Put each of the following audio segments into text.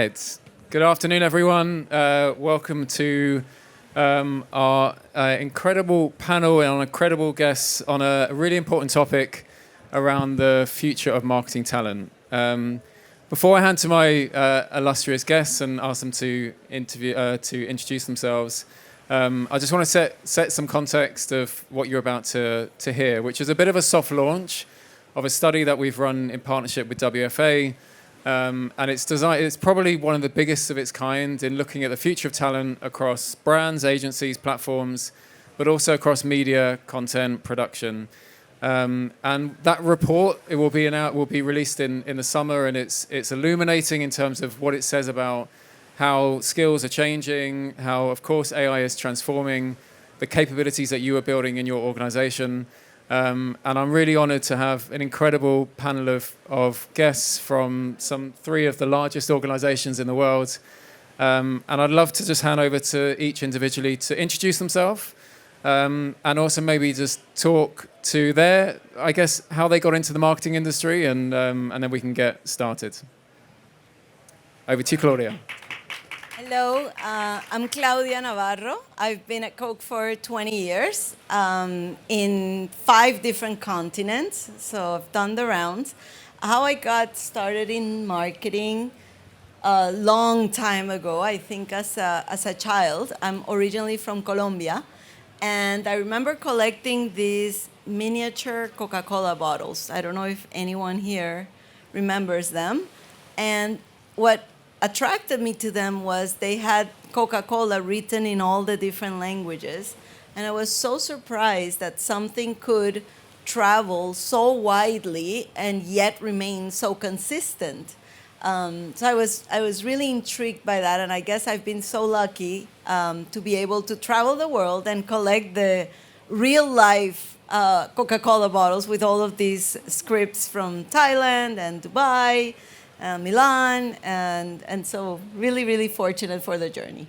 right. Good afternoon, everyone. Welcome to our incredible panel and incredible guests on a really important topic around the future of marketing talent. Before I hand to my illustrious guests and ask them to introduce themselves, I just want to set some context of what you're about to hear, which is a bit of a soft launch of a study that we've run in partnership with WFA. And it's probably one of the biggest of its kind in looking at the future of talent across brands, agencies, platforms, but also across media, content, production. And that report, it will be released in the summer, and it's illuminating in terms of what it says about how skills are changing, how, of course, AI is transforming the capabilities that you are building in your organization. And I'm really honored to have an incredible panel of guests from three of the largest organizations in the world. And I'd love to just hand over to each individually to introduce themselves, and also maybe just talk to how they got into the marketing industry, and then we can get started. Over to you, Claudia. Hello, I'm Claudia Navarro. I've been at Coke for 20 years in 5 different continents, so I've done the rounds. How I got started in marketing a long time ago, I think as a child. I'm originally from Colombia, and I remember collecting these miniature Coca-Cola bottles. I don't know if anyone here remembers them. And what attracted me to them was they had Coca-Cola written in all the different languages. And I was so surprised that something could travel so widely and yet remain so consistent. So I was really intrigued by that, and I guess I've been so lucky to be able to travel the world and collect the real-life Coca-Cola bottles with all of these scripts from Thailand and Dubai, Milan, and so really, really fortunate for the journey.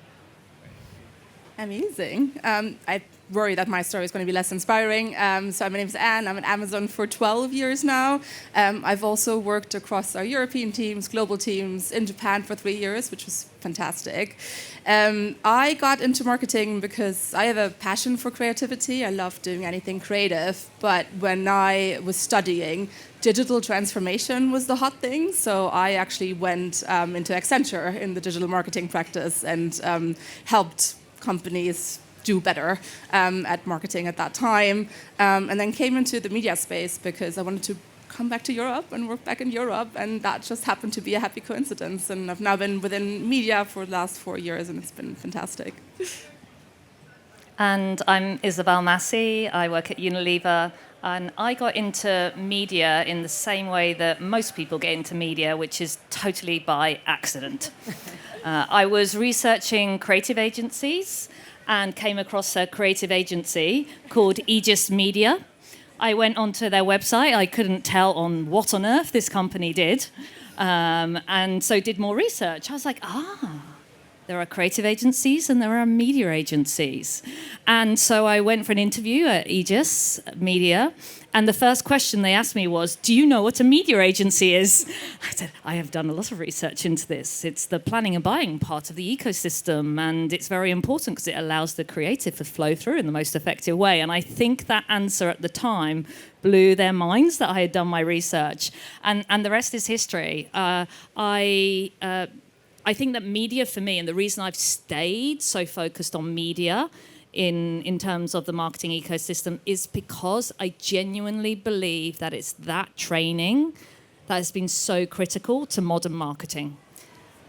Amazing. I worry that my story is going to be less inspiring. So my name is Anne. I'm at Amazon for 12 years now. I've also worked across our European teams, global teams, in Japan for 3 years, which was fantastic. I got into marketing because I have a passion for creativity. I love doing anything creative. But when I was studying, digital transformation was the hot thing. So I actually went into Accenture in the digital marketing practice and helped companies do better at marketing at that time, and then came into the media space because I wanted to come back to Europe and work back in Europe, and that just happened to be a happy coincidence. And I've now been within media for the last 4 years, and it's been fantastic. And I'm Isabel Massey. I work at Unilever, and I got into media in the same way that most people get into media, which is totally by accident. I was researching creative agencies and came across a creative agency called Aegis Media. I went onto their website. I couldn't tell on what on earth this company did, and so did more research. I was like, there are creative agencies and there are media agencies. And so I went for an interview at Aegis Media, and the first question they asked me was, do you know what a media agency is? I said, I have done a lot of research into this. It's the planning and buying part of the ecosystem, and it's very important because it allows the creative to flow through in the most effective way. And I think that answer at the time blew their minds that I had done my research. And the rest is history. I think that media for me, and the reason I've stayed so focused on media in terms of the marketing ecosystem, is because I genuinely believe that it's that training that has been so critical to modern marketing.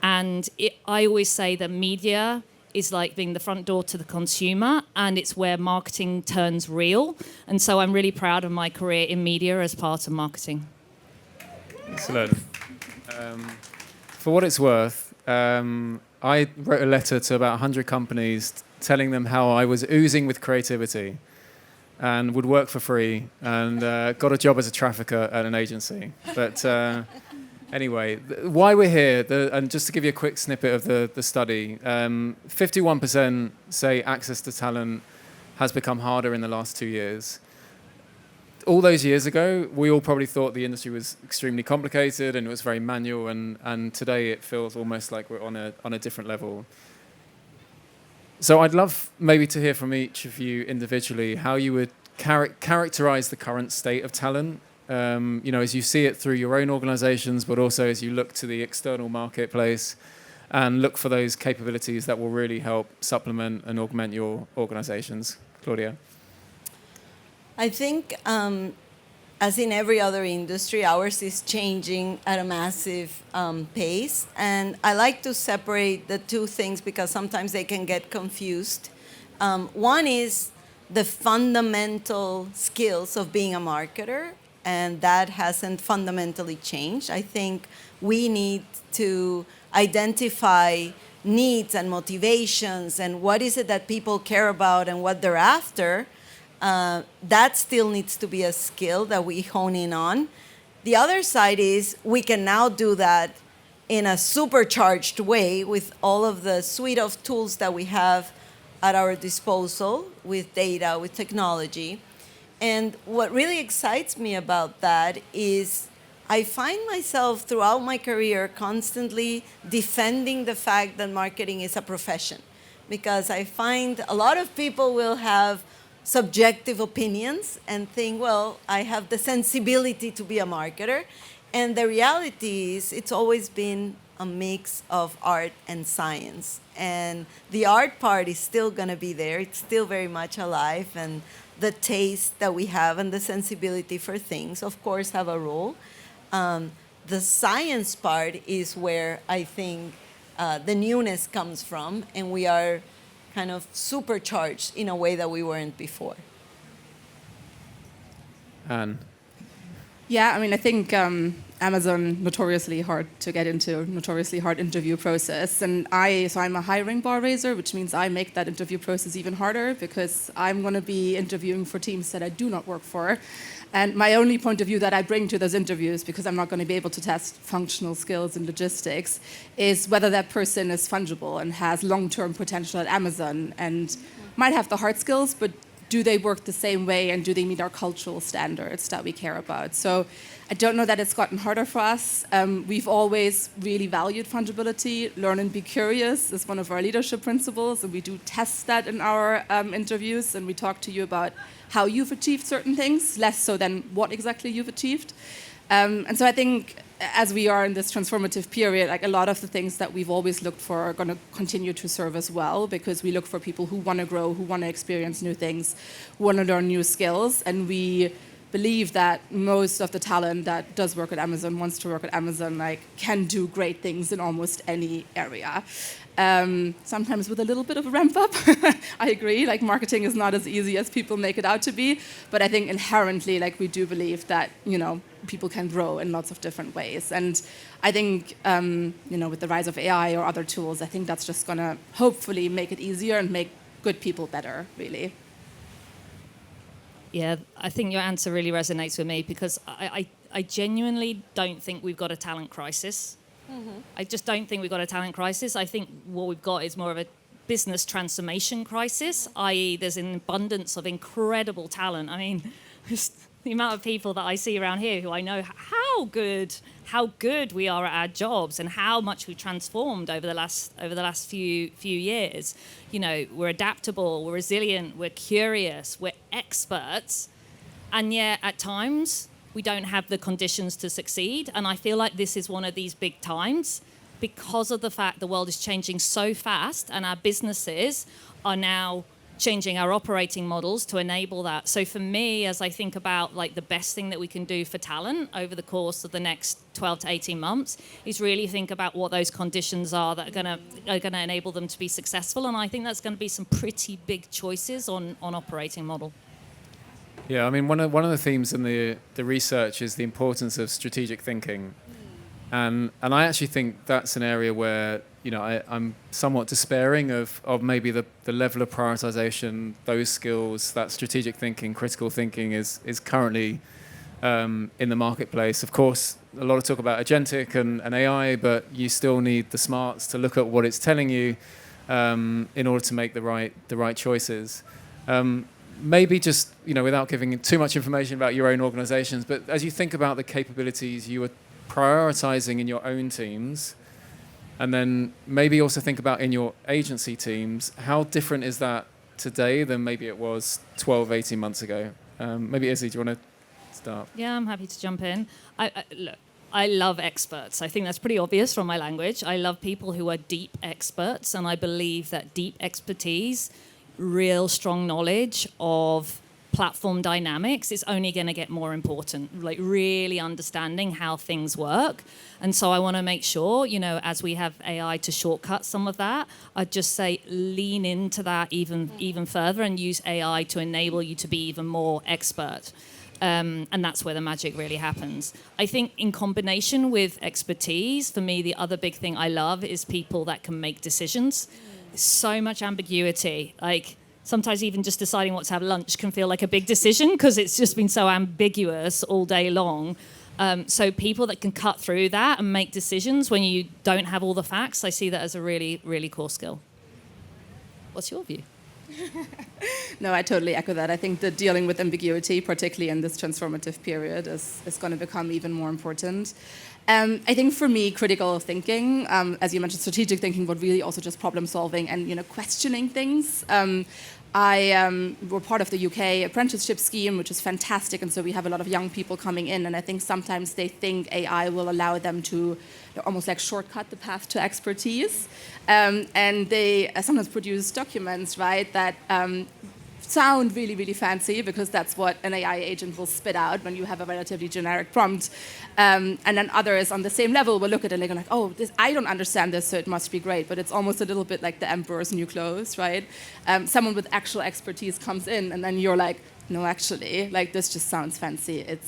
And I always say that media is like being the front door to the consumer, and it's where marketing turns real. And so I'm really proud of my career in media as part of marketing. Excellent. For what it's worth, I wrote a letter to about 100 companies telling them how I was oozing with creativity and would work for free, and got a job as a trafficker at an agency. But anyway, why we're here, and just to give you a quick snippet of the study, 51% say access to talent has become harder in the last 2 years. all those years ago, we all probably thought the industry was extremely complicated and it was very manual, and today it feels almost like we're on a different level. So I'd love maybe to hear from each of you individually how you would characterize the current state of talent, as you see it through your own organizations, but also as you look to the external marketplace and look for those capabilities that will really help supplement and augment your organizations. Claudia? I think, as in every other industry, ours is changing at a massive pace. And I like to separate the two things because sometimes they can get confused. One is the fundamental skills of being a marketer, and that hasn't fundamentally changed. I think we need to identify needs and motivations and what is it that people care about and what they're after. That still needs to be a skill that we hone in on. The other side is we can now do that in a supercharged way with all of the suite of tools that we have at our disposal with data, with technology. And what really excites me about that is I find myself throughout my career constantly defending the fact that marketing is a profession, because I find a lot of people will have subjective opinions and think, well, I have the sensibility to be a marketer. And the reality is it's always been a mix of art and science. And the art part is still going to be there. It's still very much alive. And the taste that we have and the sensibility for things, of course, have a role. The science part is where I think the newness comes from, and we are kind of supercharged in a way that we weren't before. Anne? Yeah, I mean, I think Amazon notoriously hard to get into, notoriously hard interview process, and I'm a hiring bar raiser, which means I make that interview process even harder because I'm going to be interviewing for teams that I do not work for, and my only point of view that I bring to those interviews, because I'm not going to be able to test functional skills and logistics, is whether that person is fungible and has long-term potential at Amazon and might have the hard skills, but do they work the same way and do they meet our cultural standards that we care about? So I don't know that it's gotten harder for us. We've always really valued fungibility. Learn and be curious is one of our leadership principles, and we do test that in our interviews, and we talk to you about how you've achieved certain things, less so than what exactly you've achieved. And so I think as we are in this transformative period, like a lot of the things that we've always looked for are going to continue to serve us well, because we look for people who want to grow, who want to experience new things, who want to learn new skills. And we believe that most of the talent that does work at Amazon, wants to work at Amazon, like can do great things in almost any area. Sometimes with a little bit of a ramp up. I agree, like marketing is not as easy as people make it out to be, but I think inherently, like we do believe that, people can grow in lots of different ways. And I think, with the rise of AI or other tools, I think that's just gonna hopefully make it easier and make good people better, really. Yeah, I think your answer really resonates with me because I genuinely don't think we've got a talent crisis. Mm-hmm. I just don't think we've got a talent crisis. I think what we've got is more of a business transformation crisis, i.e. there's an abundance of incredible talent. I mean, just the amount of people that I see around here who I know how good we are at our jobs and how much we've transformed over the last few years. We're adaptable, we're resilient, we're curious, we're experts, and yet at times we don't have the conditions to succeed. And I feel like this is one of these big times because of the fact the world is changing so fast and our businesses are now changing our operating models to enable that. So for me, as I think about like the best thing that we can do for talent over the course of the next 12 to 18 months is really think about what those conditions are that are gonna enable them to be successful. And I think that's going to be some pretty big choices on operating model. Yeah, I mean, one of the themes in the research is the importance of strategic thinking. And I actually think that's an area where, I'm somewhat despairing of maybe the level of prioritization, those skills, that strategic thinking, critical thinking is currently in the marketplace. Of course, a lot of talk about agentic and AI, but you still need the smarts to look at what it's telling you in order to make the right choices. maybe just, without giving too much information about your own organizations, but as you think about the capabilities you are prioritizing in your own teams, and then maybe also think about in your agency teams, how different is that today than maybe it was 12, 18 months ago? Maybe Izzy, do you want to start? Yeah, I'm happy to jump in. Look, I love experts. I think that's pretty obvious from my language. I love people who are deep experts, and I believe that deep expertise, real strong knowledge of platform dynamics is only going to get more important, like really understanding how things work. And so I want to make sure, as we have AI to shortcut some of that, I'd just say lean into that even further and use AI to enable you to be even more expert. And that's where the magic really happens. I think in combination with expertise, for me, the other big thing I love is people that can make decisions. So much ambiguity, like sometimes even just deciding what to have lunch can feel like a big decision because it's just been so ambiguous all day long. So people that can cut through that and make decisions when you don't have all the facts, I see that as a really, really core skill. What's your view? No, I totally echo that. I think that dealing with ambiguity, particularly in this transformative period, is going to become even more important. I think for me, critical thinking, as you mentioned, strategic thinking, but really also just problem solving and questioning things. We're part of the UK apprenticeship scheme, which is fantastic, and so we have a lot of young people coming in, and I think sometimes they think AI will allow them to almost like shortcut the path to expertise, and they sometimes produce documents, right, that sound really, really fancy because that's what an AI agent will spit out when you have a relatively generic prompt. And then others on the same level will look at it and go like, oh, I don't understand this, so it must be great. But it's almost a little bit like the emperor's new clothes, right? Someone with actual expertise comes in and then you're like, no, actually, like this just sounds fancy.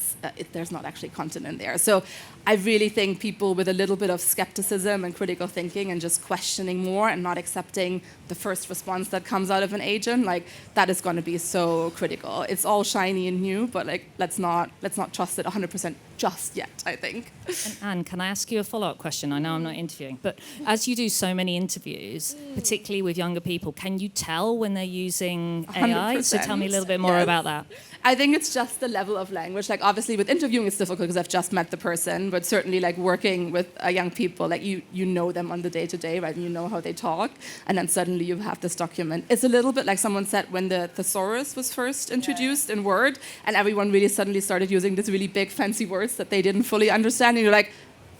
There's not actually content in there. So I really think people with a little bit of skepticism and critical thinking and just questioning more and not accepting the first response that comes out of an agent, like that is going to be so critical. It's all shiny and new, but like let's not trust it 100% just yet, I think. And Anne, can I ask you a follow-up question? I know I'm not interviewing, but as you do so many interviews, particularly with younger people, can you tell when they're using AI? So tell me a little bit more about that. I think it's just the level of language. Like obviously with interviewing it's difficult because I've just met the person, but certainly like working with young people, like you know them on the day-to-day, right? And you know how they talk, and then suddenly you have this document. It's a little bit like someone said when the thesaurus was first introduced in Word, and everyone really suddenly started using these really big fancy words that they didn't fully understand, and you're like,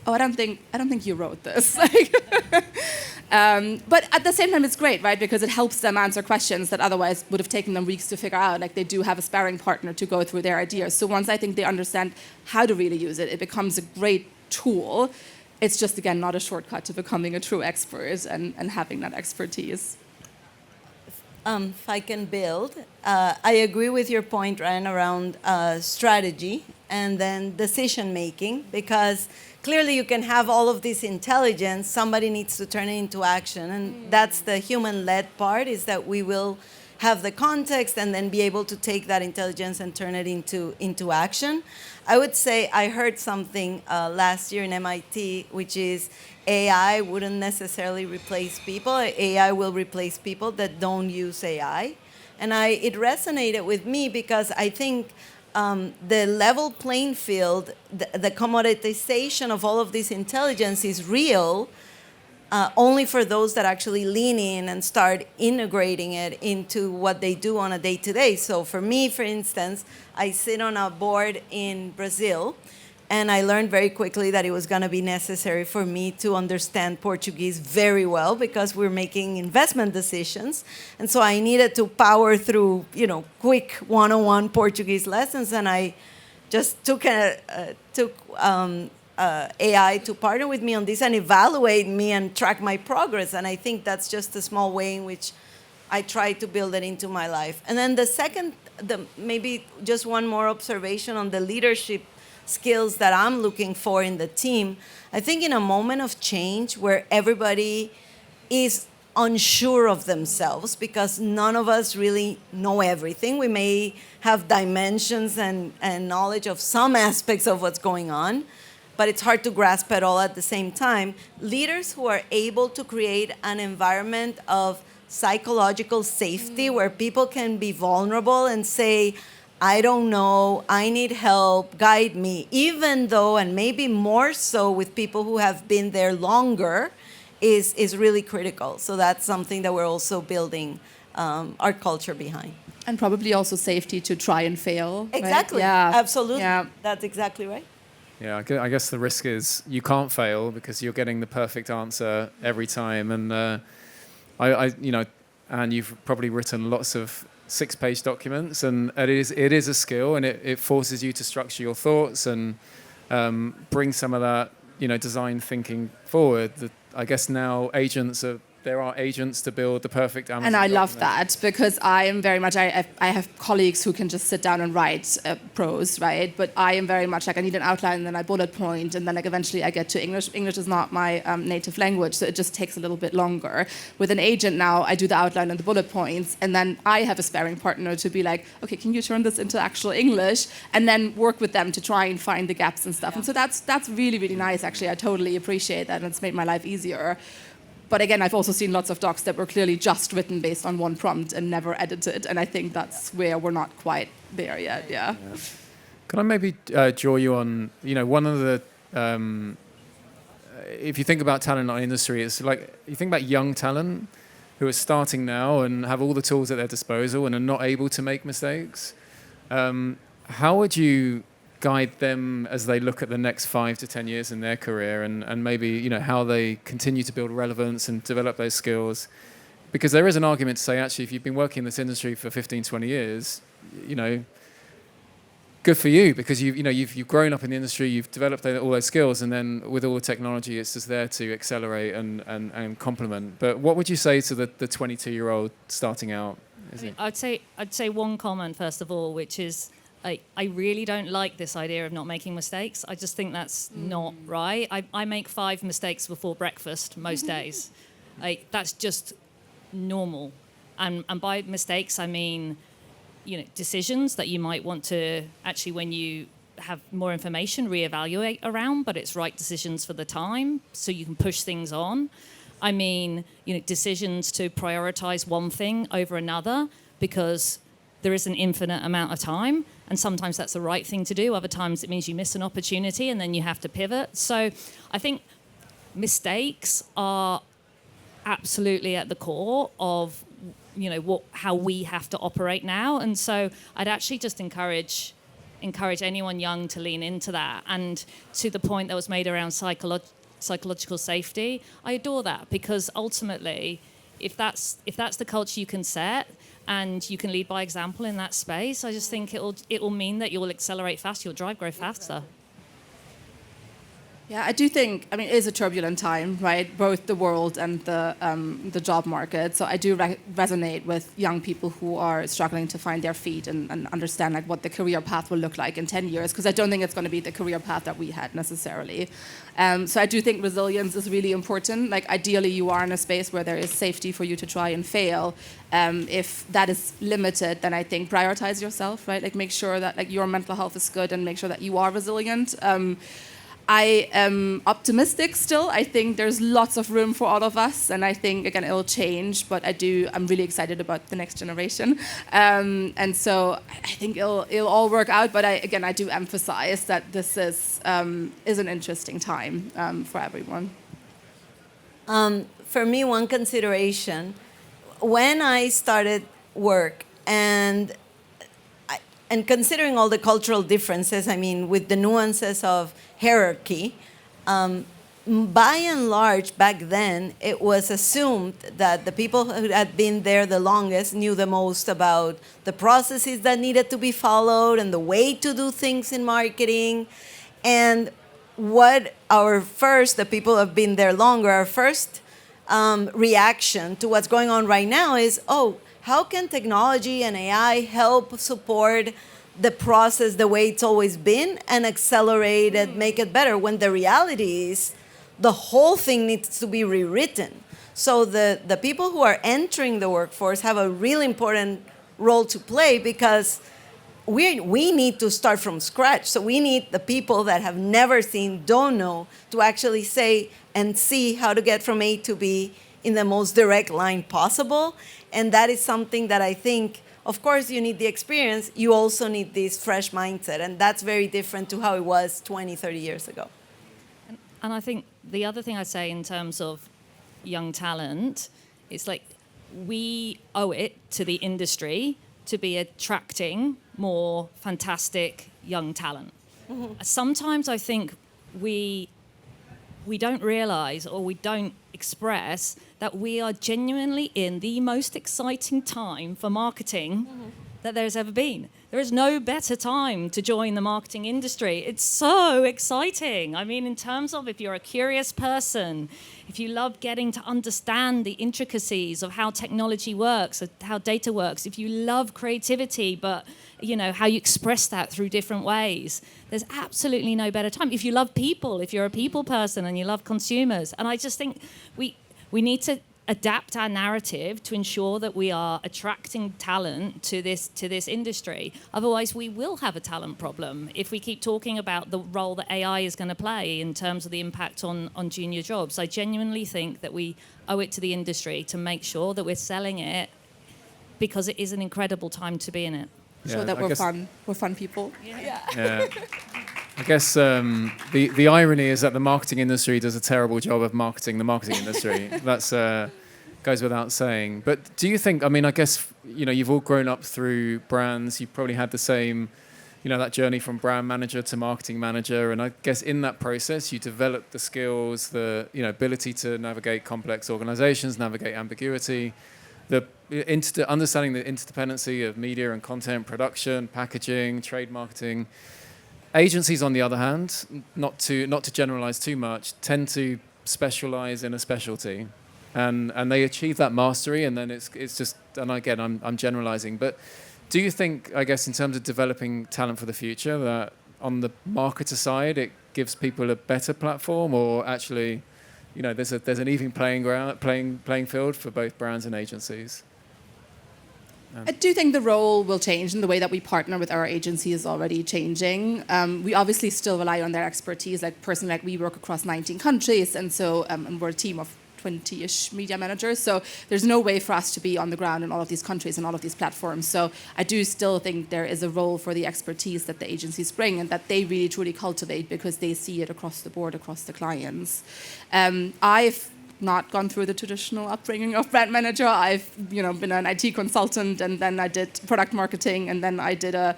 oh, I don't think you wrote this. But at the same time, it's great, right? Because it helps them answer questions that otherwise would have taken them weeks to figure out. Like they do have a sparring partner to go through their ideas. So once I think they understand how to really use it, it becomes a great tool. It's just, again, not a shortcut to becoming a true expert and having that expertise. If I can build, I agree with your point, Ryan, around strategy and then decision making, because clearly you can have all of this intelligence, somebody needs to turn it into action, and that's the human-led part, is that we will have the context and then be able to take that intelligence and turn it into action. I would say I heard something last year in MIT, which is AI wouldn't necessarily replace people. AI will replace people that don't use AI. And it resonated with me because I think the level playing field, the commoditization of all of this intelligence is real, only for those that actually lean in and start integrating it into what they do on a day-to-day. So for me, for instance, I sit on a board in Brazil, and I learned very quickly that it was going to be necessary for me to understand Portuguese very well because we're making investment decisions. And so I needed to power through, quick one-on-one Portuguese lessons. And I just took AI to partner with me on this and evaluate me and track my progress. And I think that's just a small way in which I try to build it into my life. And then the second, maybe just one more observation on the leadership skills that I'm looking for in the team. I think in a moment of change where everybody is unsure of themselves because none of us really know everything. We may have dimensions and knowledge of some aspects of what's going on, but it's hard to grasp it all at the same time. Leaders who are able to create an environment of psychological safety where people can be vulnerable and say, I don't know, I need help, guide me, even though, and maybe more so with people who have been there longer, is really critical. So that's something that we're also building our culture behind. And probably also safety to try and fail. Right? Exactly. Yeah. Absolutely. Yeah. That's exactly right. Yeah, I guess the risk is you can't fail because you're getting the perfect answer every time. And and you've probably written lots of 6-page documents, and it is a skill, and it forces you to structure your thoughts and bring some of that design thinking forward. I guess now there are agents to build the perfect Amazon And I love document. that because I am very much, I have colleagues who can just sit down and write prose, right? But I am very much like, I need an outline and then I bullet point and then like eventually I get to English. English is not my native language, so it just takes a little bit longer. With an agent now, I do the outline and the bullet points, and then I have a sparring partner to be like, okay, can you turn this into actual English? And then work with them to try and find the gaps and stuff. And so that's really, really nice, actually. I totally appreciate that, and it's made my life easier. But again, I've also seen lots of docs that were clearly just written based on one prompt and never edited. And I think that's where we're not quite there yet, yeah. Can I maybe draw you on, one of the, if you think about talent in our industry, it's like, you think about young talent who are starting now and have all the tools at their disposal and are not able to make mistakes. How would you guide them as they look at the next 5 to 10 years in their career and maybe, how they continue to build relevance and develop those skills? Because there is an argument to say, actually, if you've been working in this industry for 15, 20 years, good for you, because you've grown up in the industry, you've developed all those skills, and then with all the technology, it's just there to accelerate and complement. But what would you say to the 22-year-old starting out? I'd say one comment first of all, which is I really don't like this idea of not making mistakes. I just think that's not right. I make 5 mistakes before breakfast most days. That's just normal. And by mistakes, I mean, decisions that you might want to actually, when you have more information, reevaluate around, but it's right decisions for the time so you can push things on. I mean, decisions to prioritize one thing over another because there is an infinite amount of time, and sometimes that's the right thing to do. Other times it means you miss an opportunity and then you have to pivot. So I think mistakes are absolutely at the core of how we have to operate now. And so I'd actually just encourage anyone young to lean into that. And to the point that was made around psychological safety, I adore that, because ultimately, if that's the culture you can set and you can lead by example in that space, I just think it will mean that you'll accelerate faster, you'll drive growth faster. Yeah, I do think, it is a turbulent time, right? Both the world and the job market. So I do resonate with young people who are struggling to find their feet and understand what the career path will look like in 10 years, because I don't think it's going to be the career path that we had necessarily. So I do think resilience is really important. Ideally, you are in a space where there is safety for you to try and fail. If that is limited, then I think prioritize yourself, right? Make sure that your mental health is good and make sure that you are resilient. I am optimistic still. I think there's lots of room for all of us, and I think, again, it'll change, but I'm really excited about the next generation. And so I think it'll all work out, but I do emphasize that this is an interesting time for everyone. For me, one consideration, when I started work and considering all the cultural differences, with the nuances of hierarchy, by and large, back then, it was assumed that the people who had been there the longest knew the most about the processes that needed to be followed and the way to do things in marketing. And what the people who have been there longer, our first reaction to what's going on right now is, how can technology and AI help support the process the way it's always been and accelerate it, make it better, when the reality is the whole thing needs to be rewritten. So the people who are entering the workforce have a really important role to play, because we need to start from scratch. So we need the people that have never seen, don't know, to actually say and see how to get from A to B in the most direct line possible. And that is something that I think, of course, you need the experience. You also need this fresh mindset. And that's very different to how it was 20, 30 years ago. And I think the other thing I'd say in terms of young talent, it's like we owe it to the industry to be attracting more fantastic young talent. Sometimes I think we don't realize or we don't express that we are genuinely in the most exciting time for marketing that there's ever been. There is no better time to join the marketing industry. It's so exciting. I mean, in terms of if you're a curious person, if you love getting to understand the intricacies of how technology works, how data works, if you love creativity, but how you express that through different ways, there's absolutely no better time. If you love people, if you're a people person and you love consumers, and I just think we need to adapt our narrative to ensure that we are attracting talent to this industry. Otherwise, we will have a talent problem if we keep talking about the role that AI is going to play in terms of the impact on junior jobs. I genuinely think that we owe it to the industry to make sure that we're selling it, because it is an incredible time to be in it. Show that we're fun people. Yeah. I guess the irony is that the marketing industry does a terrible job of marketing the marketing industry. That's goes without saying. But do you think, I guess, you've all grown up through brands. You've probably had the same, that journey from brand manager to marketing manager. And I guess in that process, you develop the skills, the ability to navigate complex organizations, navigate ambiguity, understanding the interdependency of media and content production, packaging, trade marketing. Agencies, on the other hand, not to generalize too much, tend to specialize in a specialty, and they achieve that mastery, and then it's just. And again, I'm generalizing, but do you think, I guess, in terms of developing talent for the future, that on the marketer side, it gives people a better platform, or actually, there's an even playing field for both brands and agencies? I do think the role will change, and the way that we partner with our agency is already changing. We obviously still rely on their expertise. Personally, we work across 19 countries, and so and we're a team of 20-ish media managers. So there's no way for us to be on the ground in all of these countries and all of these platforms. So I do still think there is a role for the expertise that the agencies bring and that they really truly cultivate, because they see it across the board, across the clients. I've not gone through the traditional upbringing of brand manager. I've been an IT consultant, and then I did product marketing, and then I did a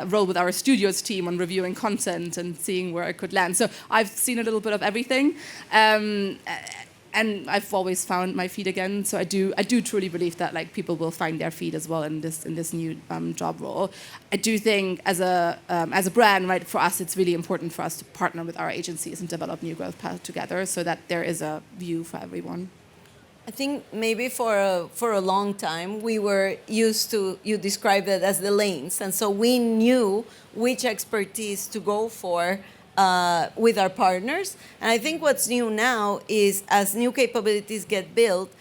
role with our studios team on reviewing content and seeing where I could land. So I've seen a little bit of everything. And I've always found my feet again. So I do truly believe that people will find their feet as well in this new job role. I do think as a brand, right, for us, it's really important for us to partner with our agencies and develop new growth paths together, so that there is a view for everyone. I think maybe for a long time we were used to, you described it as the lanes, and so we knew which expertise to go for with our partners. And I think what's new now is, as new capabilities get built,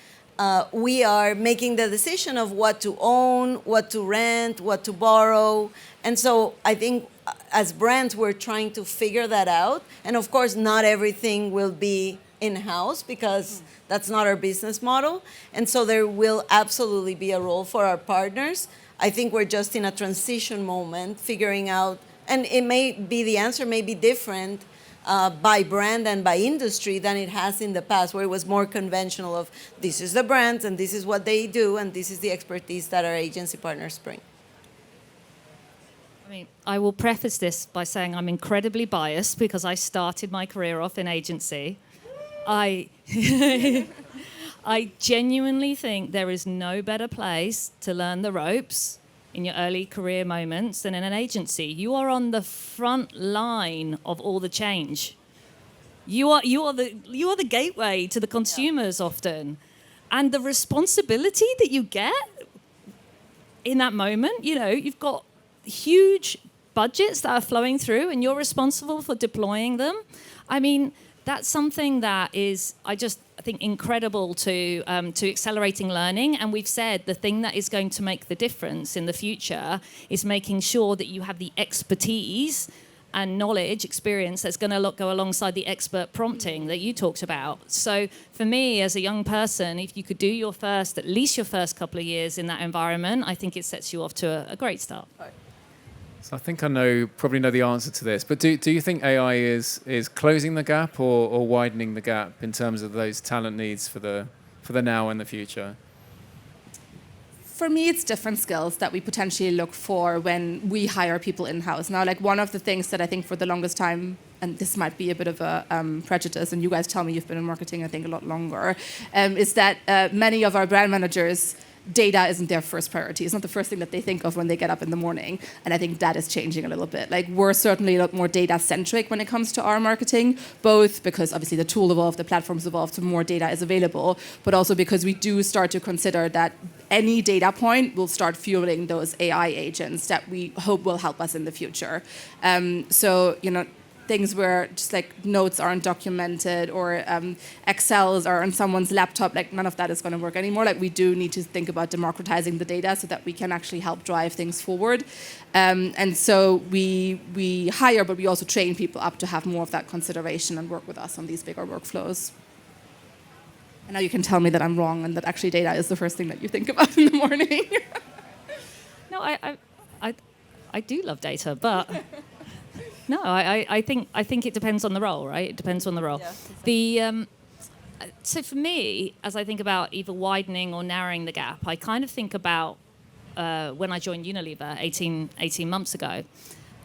we are making the decision of what to own, what to rent, what to borrow. And so I think as brands, we're trying to figure that out. And of course, not everything will be in-house, because that's not our business model. And so there will absolutely be a role for our partners. I think we're just in a transition moment, figuring out. And it may be, the answer may be different by brand and by industry than it has in the past, where it was more conventional of this is the brand and this is what they do and this is the expertise that our agency partners bring. I will preface this by saying I'm incredibly biased because I started my career off in agency. I genuinely think there is no better place to learn the ropes in your early career moments than in an agency. You are on the front line of all the change. You are the gateway to the consumers often. And the responsibility that you get in that moment, you've got huge budgets that are flowing through and you're responsible for deploying them. That's something that is, I think, incredible to accelerating learning. And we've said the thing that is going to make the difference in the future is making sure that you have the expertise and knowledge, experience that's going to go alongside the expert prompting that you talked about. So for me, as a young person, if you could do at least your first couple of years in that environment, I think it sets you off to a great start. So I think I probably know the answer to this, but do you think AI is closing the gap or widening the gap in terms of those talent needs for the now and the future? For me, it's different skills that we potentially look for when we hire people in-house. Now, like one of the things that I think for the longest time, and this might be a bit of a prejudice, and you guys tell me you've been in marketing, I think, a lot longer, is that many of our brand managers, data isn't their first priority. It's not the first thing that they think of when they get up in the morning. And I think that is changing a little bit. Like we're certainly a lot more data-centric when it comes to our marketing, both because obviously the tool evolved, the platforms evolved, so more data is available, but also because we do start to consider that any data point will start fueling those AI agents that we hope will help us in the future. So, things where just like notes aren't documented or Excels are on someone's laptop, like none of that is going to work anymore. Like we do need to think about democratizing the data so that we can actually help drive things forward. And so we hire, but we also train people up to have more of that consideration and work with us on these bigger workflows. And now you can tell me that I'm wrong and that actually data is the first thing that you think about in the morning. No, I do love data, but no, I think it depends on the role, right? It depends on the role. Yeah. So for me, as I think about either widening or narrowing the gap, I kind of think about when I joined Unilever 18 months ago,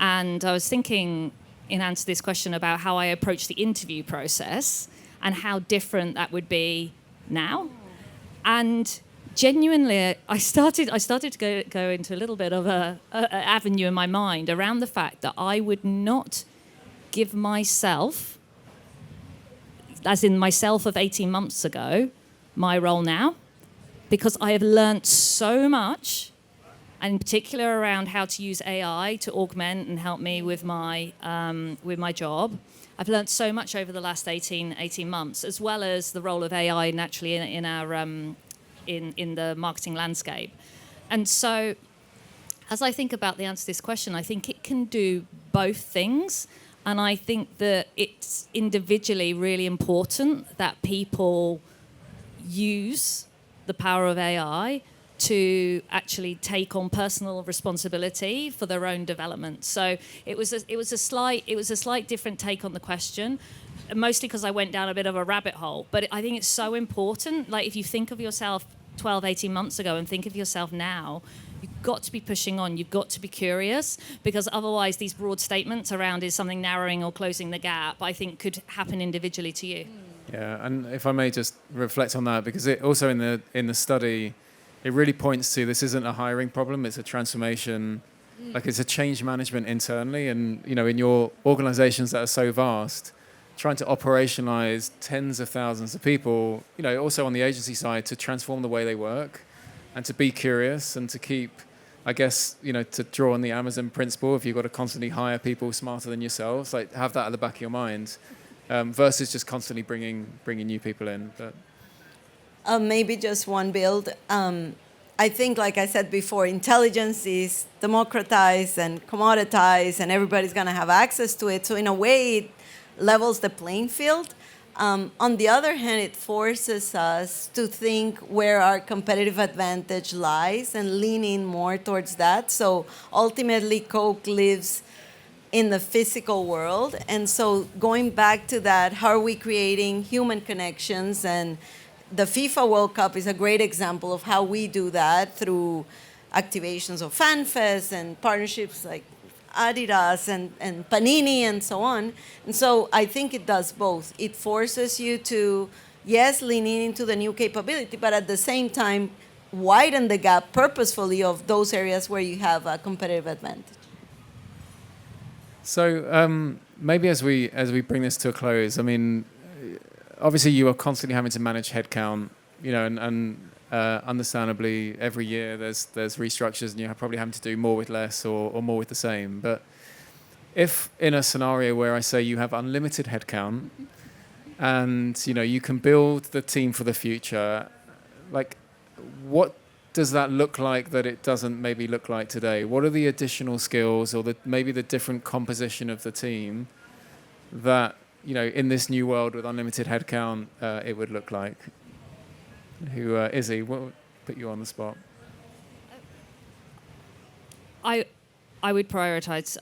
and I was thinking in answer to this question about how I approach the interview process and how different that would be now. And genuinely, I started to go into a little bit of a avenue in my mind around the fact that I would not give myself, as in myself of 18 months ago, my role now, because I have learnt so much, and in particular around how to use AI to augment and help me with my job. I've learned so much over the last 18 months, as well as the role of AI naturally in our in the marketing landscape. And so as I think about the answer to this question, I think it can do both things. And I think that it's individually really important that people use the power of AI to actually take on personal responsibility for their own development. So it was a slight different take on the question, mostly because I went down a bit of a rabbit hole. But I think it's so important. Like if you think of yourself 12, 18 months ago and think of yourself now, you've got to be pushing on. You've got to be curious, because otherwise these broad statements around is something narrowing or closing the gap, I think could happen individually to you. Yeah, and if I may just reflect on that, because it also in the study, it really points to this isn't a hiring problem, it's a transformation, like it's a change management internally. And, in your organizations that are so vast, trying to operationalize tens of thousands of people, also on the agency side, to transform the way they work and to be curious and to keep, I guess, to draw on the Amazon principle, if you've got to constantly hire people smarter than yourselves, like have that at the back of your mind, versus just constantly bringing new people in. But maybe just one build. I think, like I said before, intelligence is democratized and commoditized, and everybody's going to have access to it. So in a way, it levels the playing field. On the other hand, it forces us to think where our competitive advantage lies and lean in more towards that. So ultimately, Coke lives in the physical world. And so going back to that, how are we creating human connections? And the FIFA World Cup is a great example of how we do that through activations of FanFest and partnerships like Adidas and Panini and so on. And so I think it does both. It forces you to, yes, lean into the new capability, but at the same time, widen the gap purposefully of those areas where you have a competitive advantage. So maybe as we bring this to a close, I mean, obviously you are constantly having to manage headcount, and understandably every year there's restructures and you're probably having to do more with less or more with the same. But if in a scenario where I say you have unlimited headcount and you can build the team for the future, like what does that look like that it doesn't maybe look like today? What are the additional skills or maybe the different composition of the team that, in this new world with unlimited headcount, it would look like? Izzy, what would put you on the spot? I would prioritize,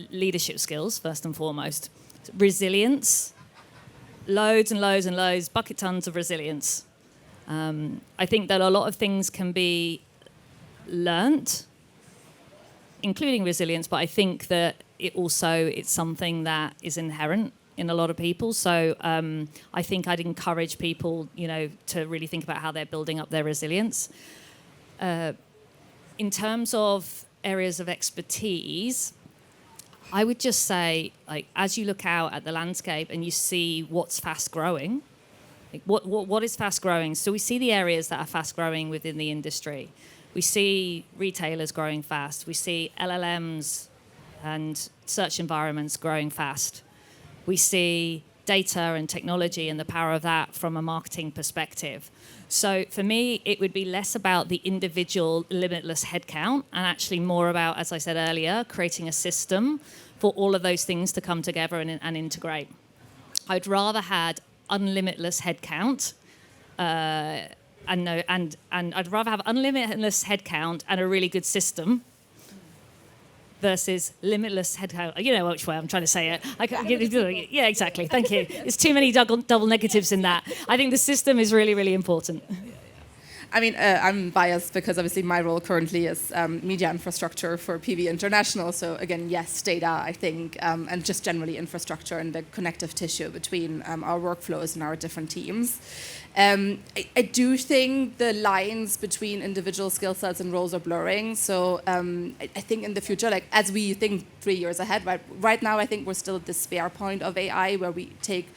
leadership skills first and foremost. Resilience, loads and loads and loads, bucket tons of resilience. I think that a lot of things can be learnt, including resilience, but I think that it's something that is inherent in a lot of people. So I think I'd encourage people, to really think about how they're building up their resilience. In terms of areas of expertise, I would just say, as you look out at the landscape and you see what's fast growing, what is fast growing? So we see the areas that are fast growing within the industry. We see retailers growing fast. We see LLMs and search environments growing fast. We see data and technology and the power of that from a marketing perspective. So for me, it would be less about the individual limitless headcount and actually more about, as I said earlier, creating a system for all of those things to come together and integrate. I'd rather had unlimitless headcount, and I'd rather have unlimitless headcount and a really good system versus limitless headcount. You know which way I'm trying to say it. Yeah, exactly. Thank you. There's too many double negatives in that. I think the system is really, really important. I'm biased because obviously my role currently is media infrastructure for PV International. So again, yes, data, I think, and just generally infrastructure and the connective tissue between our workflows and our different teams. I do think the lines between individual skill sets and roles are blurring. So I think in the future, as we think 3 years ahead, right now I think we're still at the spare point of AI where we take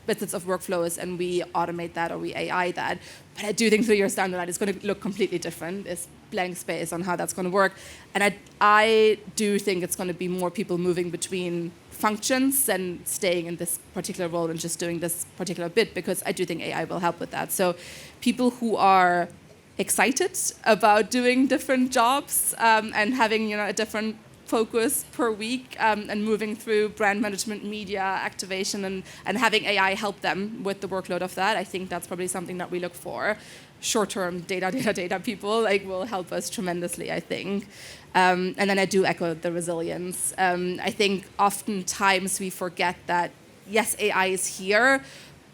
bits of workflows and we automate that or we AI that. But I do think 3 years down the line, it's going to look completely different. It's blank space on how that's going to work. And I do think it's going to be more people moving between functions and staying in this particular role and just doing this particular bit, because I do think AI will help with that. So people who are excited about doing different jobs and having a different focus per week and moving through brand management, media, activation, and having AI help them with the workload of that. I think that's probably something that we look for. Short-term data people will help us tremendously, I think. And then I do echo the resilience. I think oftentimes we forget that, yes, AI is here,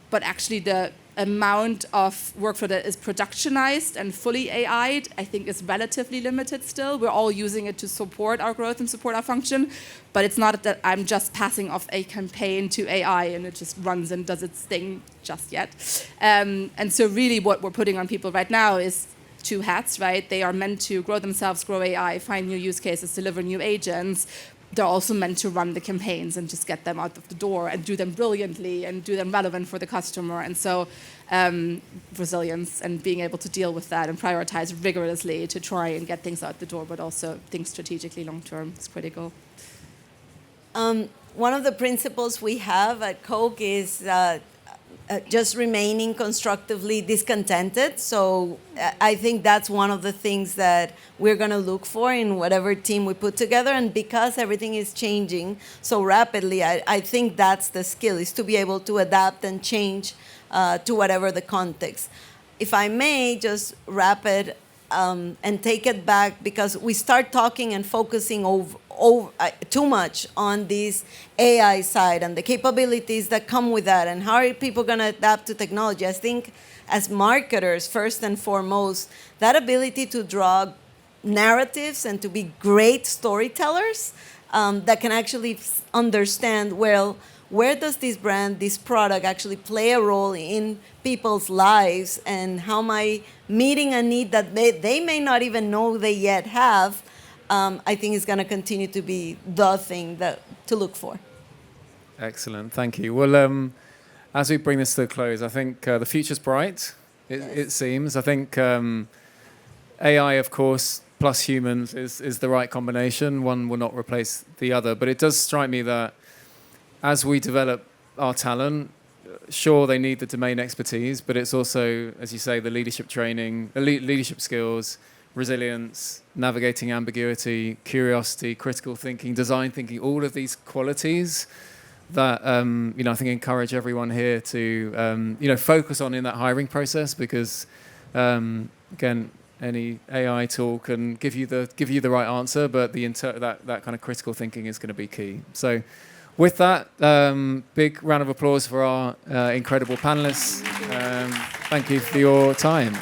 but actually the amount of workflow that is productionized and fully AI'd, I think is relatively limited still. We're all using it to support our growth and support our function, but it's not that I'm just passing off a campaign to AI and it just runs and does its thing just yet. And so really what we're putting on people right now is two hats, right? They are meant to grow themselves, grow AI, find new use cases, deliver new agents. They're also meant to run the campaigns and just get them out of the door and do them brilliantly and do them relevant for the customer. And so resilience and being able to deal with that and prioritize rigorously to try and get things out the door, but also think strategically long-term is critical. One of the principles we have at Coke is just remaining constructively discontented. So I think that's one of the things that we're going to look for in whatever team we put together. And because everything is changing so rapidly, I think that's the skill, is to be able to adapt and change to whatever the context. If I may just wrap it and take it back, because we start talking and focusing too much on this AI side and the capabilities that come with that, and how are people going to adapt to technology. I think as marketers, first and foremost, that ability to draw narratives and to be great storytellers that can actually understand, well, where does this brand, this product actually play a role in people's lives, and how am I meeting a need that they may not even know they yet have. I think is going to continue to be the thing to look for. Excellent, thank you. Well, as we bring this to a close, I think the future's bright, it seems. I think AI, of course, plus humans is the right combination. One will not replace the other. But it does strike me that as we develop our talent, sure, they need the domain expertise, but it's also, as you say, the leadership training, the leadership skills, resilience, navigating ambiguity, curiosity, critical thinking, design thinking, all of these qualities that I think encourage everyone here to focus on in that hiring process, because again, any AI tool can give you the right answer, but that kind of critical thinking is going to be key. So with that, big round of applause for our incredible panelists. Thank you for your time.